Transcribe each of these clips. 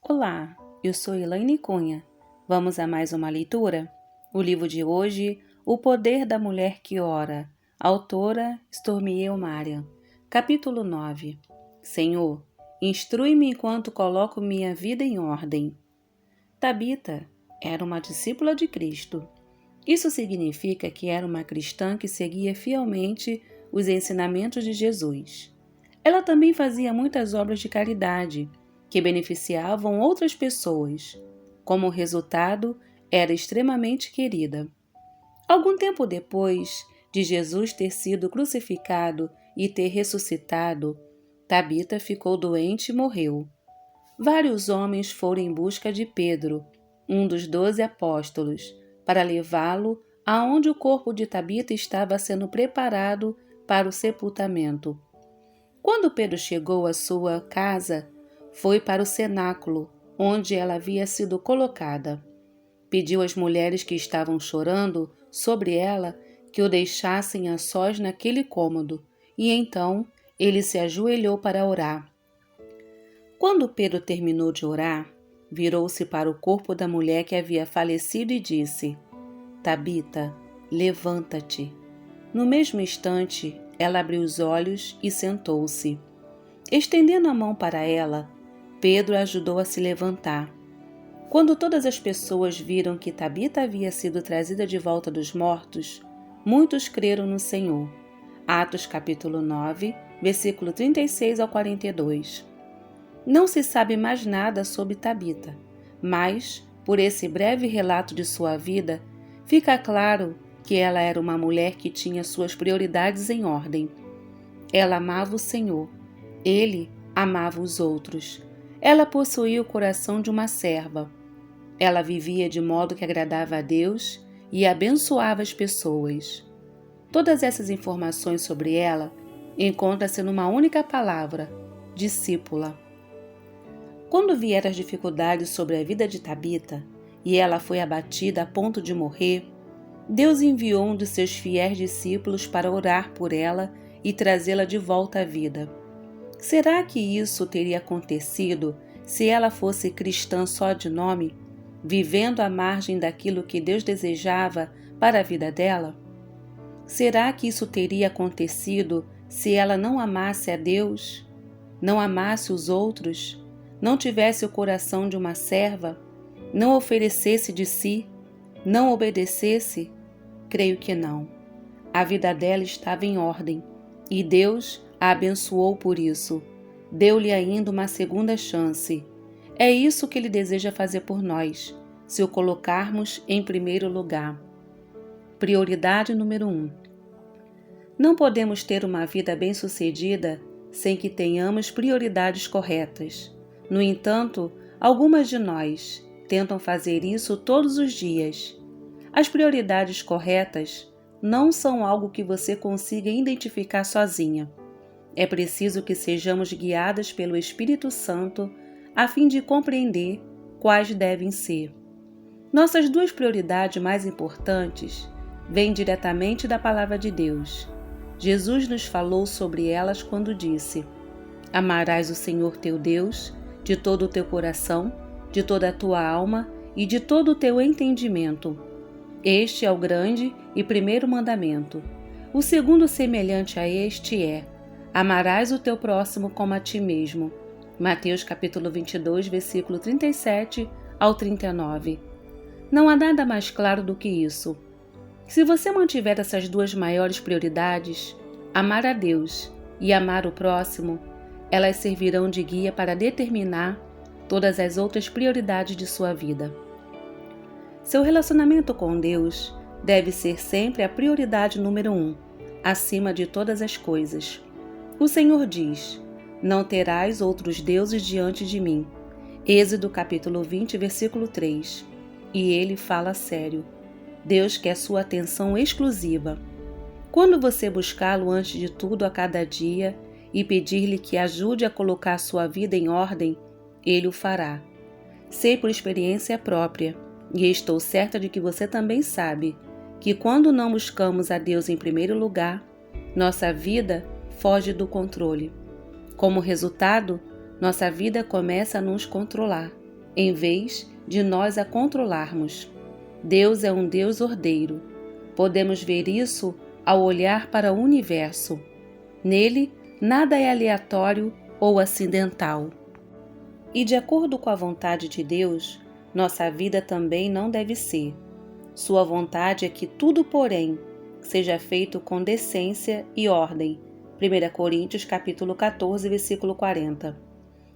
Olá, eu sou Elaine Cunha. Vamos a mais uma leitura? O livro de hoje, O Poder da Mulher que Ora, autora Stormie Omartian, capítulo 9. Senhor, instrui-me enquanto coloco minha vida em ordem. Tabita era uma discípula de Cristo. Isso significa que era uma cristã que seguia fielmente os ensinamentos de Jesus. Ela também fazia muitas obras de caridade, que beneficiavam outras pessoas. Como resultado, era extremamente querida. Algum tempo depois de Jesus ter sido crucificado e ter ressuscitado, Tabita ficou doente e morreu. Vários homens foram em busca de Pedro, um dos 12 apóstolos, para levá-lo aonde o corpo de Tabita estava sendo preparado para o sepultamento. Quando Pedro chegou à sua casa, foi para o cenáculo, onde ela havia sido colocada. Pediu às mulheres que estavam chorando sobre ela que o deixassem a sós naquele cômodo, e então ele se ajoelhou para orar. Quando Pedro terminou de orar, virou-se para o corpo da mulher que havia falecido e disse: Tabita, levanta-te. No mesmo instante, ela abriu os olhos e sentou-se. Estendendo a mão para ela, Pedro a ajudou a se levantar. Quando todas as pessoas viram que Tabita havia sido trazida de volta dos mortos, muitos creram no Senhor. Atos capítulo 9, versículo 36 ao 42. Não se sabe mais nada sobre Tabita, mas, por esse breve relato de sua vida, fica claro que ela era uma mulher que tinha suas prioridades em ordem. Ela amava o Senhor. Ele amava os outros. Ela possuía o coração de uma serva. Ela vivia de modo que agradava a Deus e abençoava as pessoas. Todas essas informações sobre ela encontram-se numa única palavra: discípula. Quando vieram as dificuldades sobre a vida de Tabita e ela foi abatida a ponto de morrer, Deus enviou um de seus fiéis discípulos para orar por ela e trazê-la de volta à vida. Será que isso teria acontecido se ela fosse cristã só de nome, vivendo à margem daquilo que Deus desejava para a vida dela? Será que isso teria acontecido se ela não amasse a Deus, não amasse os outros, não tivesse o coração de uma serva, não oferecesse de si, não obedecesse? Creio que não. A vida dela estava em ordem e Deus a abençoou por isso. Deu-lhe ainda uma segunda chance. É isso que Ele deseja fazer por nós, se o colocarmos em primeiro lugar. Prioridade número 1. Não podemos ter uma vida bem-sucedida sem que tenhamos prioridades corretas. No entanto, algumas de nós tentam fazer isso todos os dias. As prioridades corretas não são algo que você consiga identificar sozinha. É preciso que sejamos guiadas pelo Espírito Santo a fim de compreender quais devem ser. Nossas duas prioridades mais importantes vêm diretamente da Palavra de Deus. Jesus nos falou sobre elas quando disse: Amarás o Senhor teu Deus de todo o teu coração, de toda a tua alma e de todo o teu entendimento. Este é o grande e primeiro mandamento. O segundo semelhante a este é: amarás o teu próximo como a ti mesmo. Mateus capítulo 22, versículo 37 ao 39. Não há nada mais claro do que isso. Se você mantiver essas duas maiores prioridades, amar a Deus e amar o próximo, elas servirão de guia para determinar todas as outras prioridades de sua vida. Seu relacionamento com Deus deve ser sempre a prioridade número 1, acima de todas as coisas. O Senhor diz: Não terás outros deuses diante de mim. Êxodo capítulo 20, versículo 3. E ele fala sério. Deus quer sua atenção exclusiva. Quando você buscá-lo antes de tudo a cada dia e pedir-lhe que ajude a colocar sua vida em ordem, ele o fará. Sei por experiência própria, e estou certa de que você também sabe, que quando não buscamos a Deus em primeiro lugar, nossa vida foge do controle. Como resultado, nossa vida começa a nos controlar. em vez de nós a controlarmos. Deus é um Deus ordeiro. Podemos ver isso ao olhar para o universo. Nele, nada é aleatório ou acidental. E de acordo com a vontade de Deus, nossa vida também não deve ser. Sua vontade é que tudo, porém, seja feito com decência e ordem. 1 Coríntios capítulo 14, versículo 40.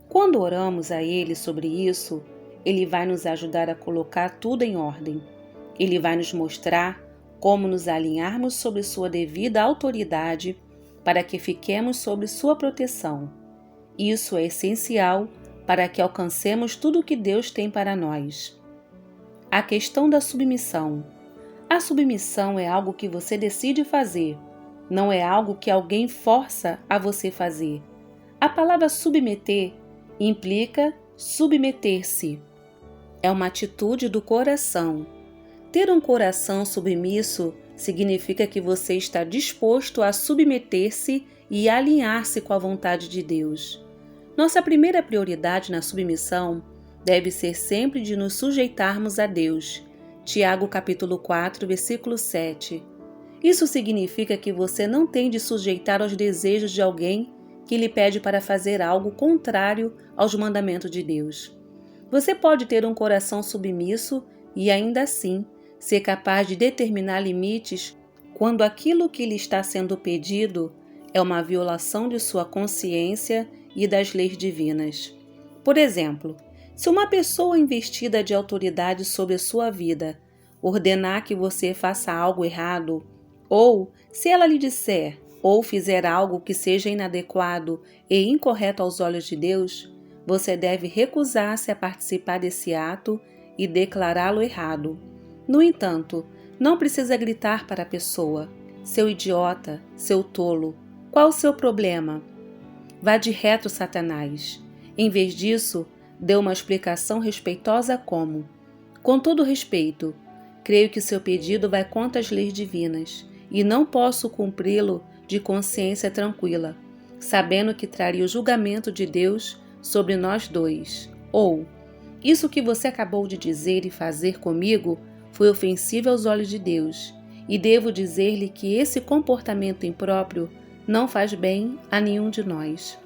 Quando oramos a Ele sobre isso, Ele vai nos ajudar a colocar tudo em ordem. Ele vai nos mostrar como nos alinharmos sob sua devida autoridade para que fiquemos sob sua proteção. Isso é essencial para que alcancemos tudo o que Deus tem para nós. A questão da submissão. A submissão é algo que você decide fazer, não é algo que alguém força a você fazer. A palavra submeter implica submeter-se. É uma atitude do coração. Ter um coração submisso significa que você está disposto a submeter-se e alinhar-se com a vontade de Deus. Nossa primeira prioridade na submissão deve ser sempre de nos sujeitarmos a Deus. Tiago capítulo 4, versículo 7. Isso significa que você não tem de sujeitar aos desejos de alguém que lhe pede para fazer algo contrário aos mandamentos de Deus. Você pode ter um coração submisso e ainda assim ser capaz de determinar limites quando aquilo que lhe está sendo pedido é uma violação de sua consciência e das leis divinas. Por exemplo, se uma pessoa investida de autoridade sobre a sua vida ordenar que você faça algo errado, ou se ela lhe disser ou fizer algo que seja inadequado e incorreto aos olhos de Deus, você deve recusar-se a participar desse ato e declará-lo errado. No entanto, não precisa gritar para a pessoa: seu idiota, seu tolo, qual o seu problema? Vá de reto, Satanás. Em vez disso, dê uma explicação respeitosa como: com todo respeito, creio que seu pedido vai contra as leis divinas e não posso cumpri-lo de consciência tranquila, sabendo que traria o julgamento de Deus sobre nós dois. Ou, isso que você acabou de dizer e fazer comigo foi ofensivo aos olhos de Deus, e devo dizer-lhe que esse comportamento impróprio não faz bem a nenhum de nós.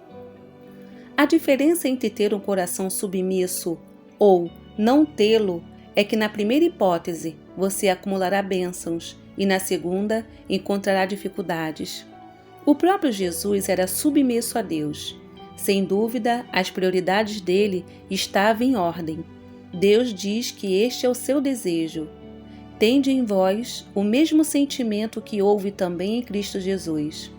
A diferença entre ter um coração submisso ou não tê-lo é que na primeira hipótese você acumulará bênçãos e na segunda encontrará dificuldades. O próprio Jesus era submisso a Deus. Sem dúvida, as prioridades dele estavam em ordem. Deus diz que este é o seu desejo. Tende em vós o mesmo sentimento que houve também em Cristo Jesus,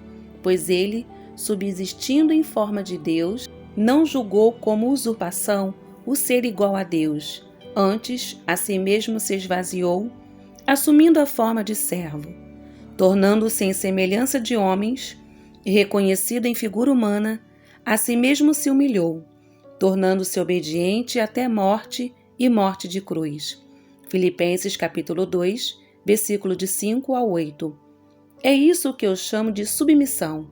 pois ele, subsistindo em forma de Deus, não julgou como usurpação o ser igual a Deus. Antes, a si mesmo se esvaziou, assumindo a forma de servo, tornando-se em semelhança de homens, e reconhecido em figura humana, a si mesmo se humilhou, tornando-se obediente até morte e morte de cruz. Filipenses capítulo 2, versículo de 5 a 8. É isso que eu chamo de submissão.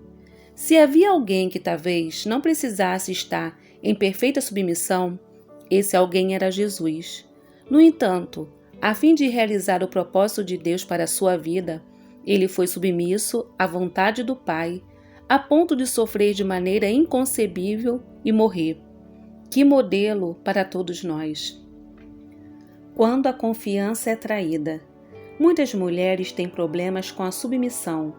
Se havia alguém que talvez não precisasse estar em perfeita submissão, esse alguém era Jesus. No entanto, a fim de realizar o propósito de Deus para a sua vida, ele foi submisso à vontade do Pai, a ponto de sofrer de maneira inconcebível e morrer. Que modelo para todos nós! Quando a confiança é traída. Muitas mulheres têm problemas com a submissão,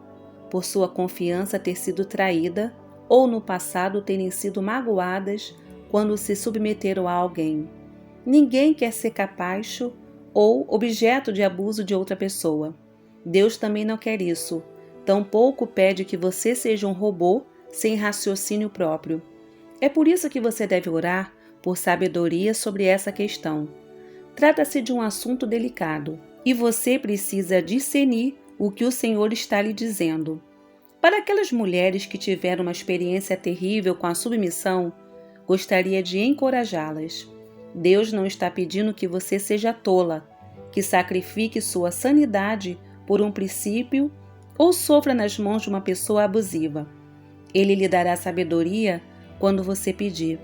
por sua confiança ter sido traída ou no passado terem sido magoadas quando se submeteram a alguém. Ninguém quer ser capacho ou objeto de abuso de outra pessoa. Deus também não quer isso. Tampouco pede que você seja um robô sem raciocínio próprio. É por isso que você deve orar por sabedoria sobre essa questão. Trata-se de um assunto delicado e você precisa discernir o que o Senhor está lhe dizendo. Para aquelas mulheres que tiveram uma experiência terrível com a submissão, gostaria de encorajá-las. Deus não está pedindo que você seja tola, que sacrifique sua sanidade por um princípio ou sofra nas mãos de uma pessoa abusiva. Ele lhe dará sabedoria quando você pedir.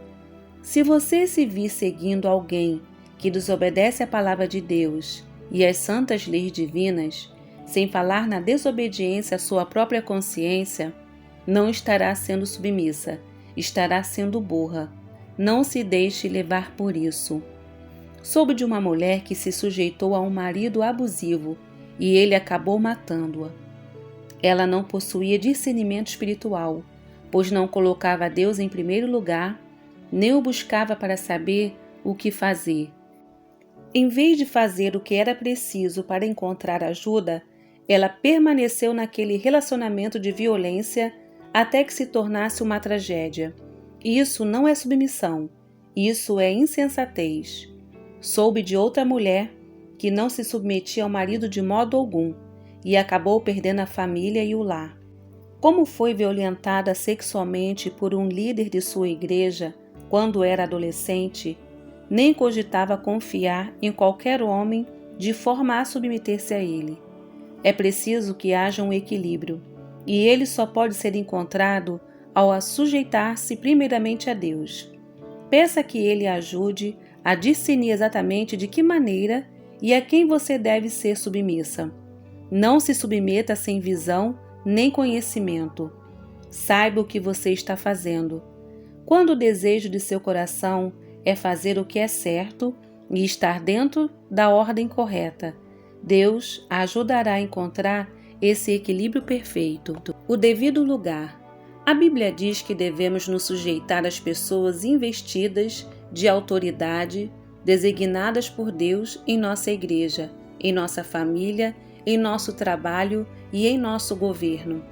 Se você se vir seguindo alguém que desobedece à palavra de Deus e às santas leis divinas, sem falar na desobediência à sua própria consciência, não estará sendo submissa, estará sendo burra. Não se deixe levar por isso. Soube de uma mulher que se sujeitou a um marido abusivo e ele acabou matando-a. Ela não possuía discernimento espiritual, pois não colocava Deus em primeiro lugar, nem o buscava para saber o que fazer. Em vez de fazer o que era preciso para encontrar ajuda, ela permaneceu naquele relacionamento de violência até que se tornasse uma tragédia. Isso não é submissão, isso é insensatez. Soube de outra mulher que não se submetia ao marido de modo algum e acabou perdendo a família e o lar. Como foi violentada sexualmente por um líder de sua igreja quando era adolescente, nem cogitava confiar em qualquer homem de forma a submeter-se a ele. É preciso que haja um equilíbrio, e ele só pode ser encontrado ao sujeitar-se primeiramente a Deus. Peça que ele ajude a discernir exatamente de que maneira e a quem você deve ser submissa. Não se submeta sem visão nem conhecimento. Saiba o que você está fazendo. Quando o desejo de seu coração é fazer o que é certo e estar dentro da ordem correta, Deus a ajudará a encontrar esse equilíbrio perfeito. O devido lugar. A Bíblia diz que devemos nos sujeitar às pessoas investidas de autoridade, designadas por Deus em nossa igreja, em nossa família, em nosso trabalho e em nosso governo,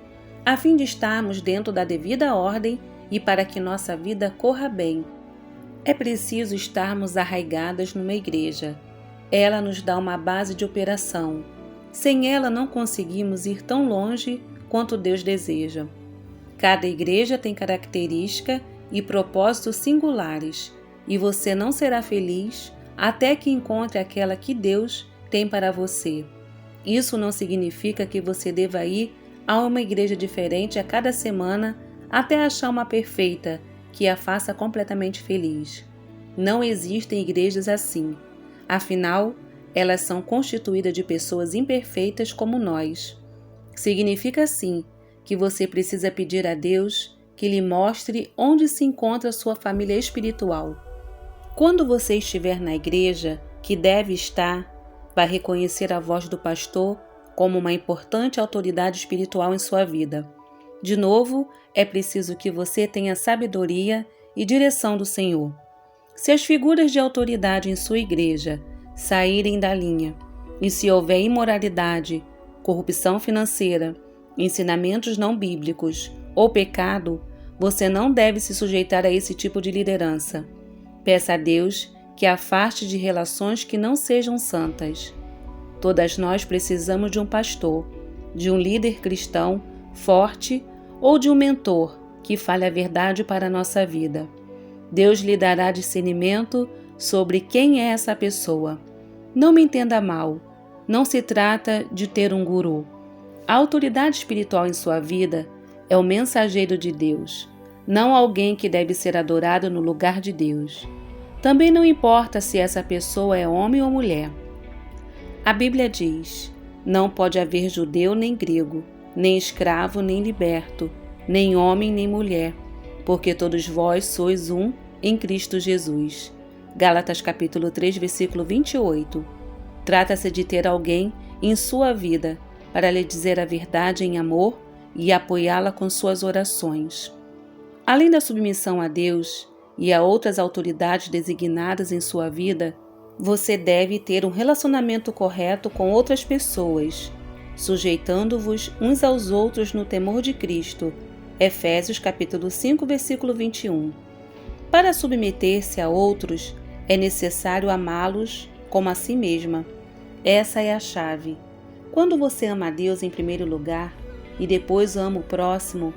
a fim de estarmos dentro da devida ordem e para que nossa vida corra bem. É preciso estarmos arraigadas numa igreja. Ela nos dá uma base de operação. Sem ela não conseguimos ir tão longe quanto Deus deseja. Cada igreja tem característica e propósitos singulares, e você não será feliz até que encontre aquela que Deus tem para você. Isso não significa que você deva ir a uma igreja diferente a cada semana até achar uma perfeita que a faça completamente feliz. Não existem igrejas assim. Afinal, elas são constituídas de pessoas imperfeitas como nós. Significa, sim, que você precisa pedir a Deus que lhe mostre onde se encontra sua família espiritual. Quando você estiver na igreja, que deve estar, vai reconhecer a voz do pastor como uma importante autoridade espiritual em sua vida. De novo, é preciso que você tenha sabedoria e direção do Senhor. Se as figuras de autoridade em sua igreja saírem da linha, e se houver imoralidade, corrupção financeira, ensinamentos não bíblicos ou pecado, você não deve se sujeitar a esse tipo de liderança. Peça a Deus que afaste de relações que não sejam santas. Todas nós precisamos de um pastor, de um líder cristão forte ou de um mentor que fale a verdade para a nossa vida. Deus lhe dará discernimento sobre quem é essa pessoa. Não me entenda mal, não se trata de ter um guru. A autoridade espiritual em sua vida é o mensageiro de Deus, não alguém que deve ser adorado no lugar de Deus. Também não importa se essa pessoa é homem ou mulher. A Bíblia diz: não pode haver judeu nem grego, nem escravo nem liberto, nem homem nem mulher, porque todos vós sois um em Cristo Jesus. Gálatas capítulo 3, versículo 28. Trata-se de ter alguém em sua vida para lhe dizer a verdade em amor e apoiá-la com suas orações. Além da submissão a Deus e a outras autoridades designadas em sua vida, você deve ter um relacionamento correto com outras pessoas, sujeitando-vos uns aos outros no temor de Cristo. Efésios capítulo 5, versículo 21. Para submeter-se a outros, é necessário amá-los como a si mesma. Essa é a chave. Quando você ama a Deus em primeiro lugar e depois ama o próximo,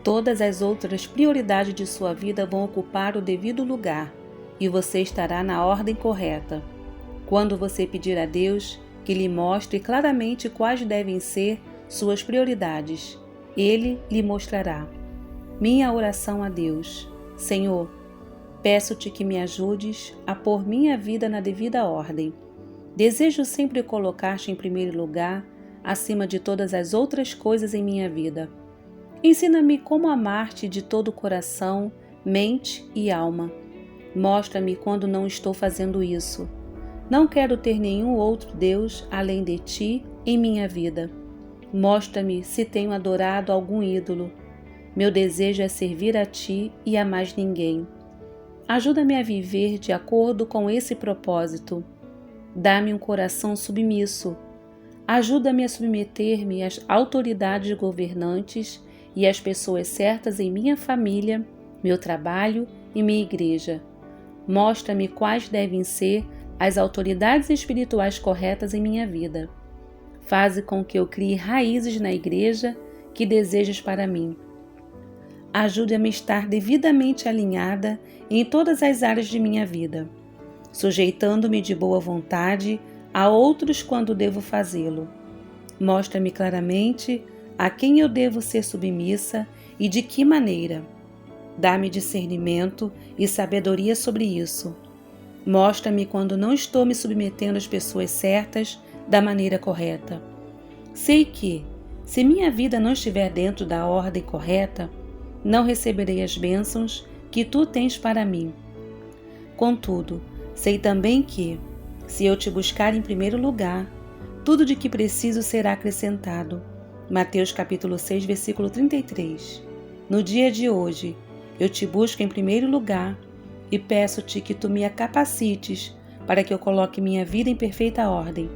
todas as outras prioridades de sua vida vão ocupar o devido lugar e você estará na ordem correta. Quando você pedir a Deus que lhe mostre claramente quais devem ser suas prioridades, Ele lhe mostrará. Minha oração a Deus: Senhor, Peço-te que me ajudes a pôr minha vida na devida ordem. Desejo sempre colocar-te em primeiro lugar, acima de todas as outras coisas em minha vida. Ensina-me como amar-te de todo o coração, mente e alma. Mostra-me quando não estou fazendo isso. Não quero ter nenhum outro Deus além de ti em minha vida. Mostra-me se tenho adorado algum ídolo. Meu desejo é servir a ti e a mais ninguém. Ajuda-me a viver de acordo com esse propósito. Dá-me um coração submisso. Ajuda-me a submeter-me às autoridades governantes e às pessoas certas em minha família, meu trabalho e minha igreja. Mostra-me quais devem ser as autoridades espirituais corretas em minha vida. Faze com que eu crie raízes na igreja que desejas para mim. Ajude-me a estar devidamente alinhada em todas as áreas de minha vida, sujeitando-me de boa vontade a outros quando devo fazê-lo. Mostra-me claramente a quem eu devo ser submissa e de que maneira. Dá-me discernimento e sabedoria sobre isso. Mostra-me quando não estou me submetendo às pessoas certas da maneira correta. Sei que, se minha vida não estiver dentro da ordem correta, não receberei as bênçãos que tu tens para mim. Contudo, sei também que, se eu te buscar em primeiro lugar, tudo de que preciso será acrescentado. Mateus capítulo 6, versículo 33. No dia de hoje, eu te busco em primeiro lugar e peço-te que tu me capacites para que eu coloque minha vida em perfeita ordem,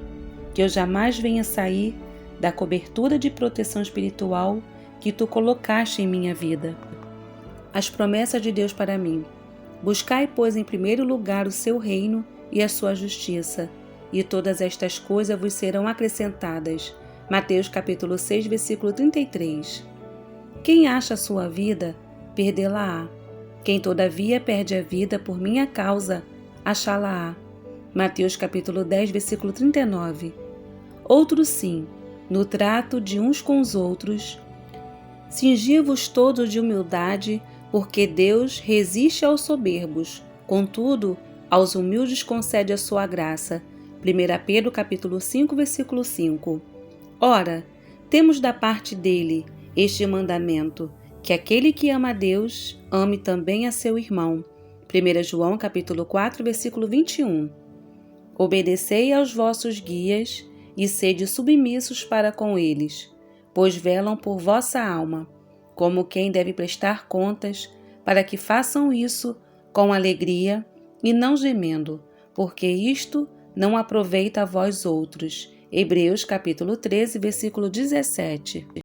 que eu jamais venha sair da cobertura de proteção espiritual que tu colocaste em minha vida. As promessas de Deus para mim. Buscai, pois, em primeiro lugar o seu reino e a sua justiça, e todas estas coisas vos serão acrescentadas. Mateus capítulo 6, versículo 33. Quem acha a sua vida, perdê-la-á. Quem todavia perde a vida por minha causa, achá-la-á. Mateus capítulo 10, versículo 39. Outro sim, no trato de uns com os outros, cingi-vos todos de humildade, porque Deus resiste aos soberbos, contudo, aos humildes concede a sua graça. 1 Pedro capítulo 5, versículo 5. Ora, temos da parte dele este mandamento, que aquele que ama a Deus, ame também a seu irmão. 1 João capítulo 4, versículo 21. Obedecei aos vossos guias e sede submissos para com eles, pois velam por vossa alma, como quem deve prestar contas, para que façam isso com alegria e não gemendo, porque isto não aproveita a vós outros. Hebreus capítulo 13, versículo 17.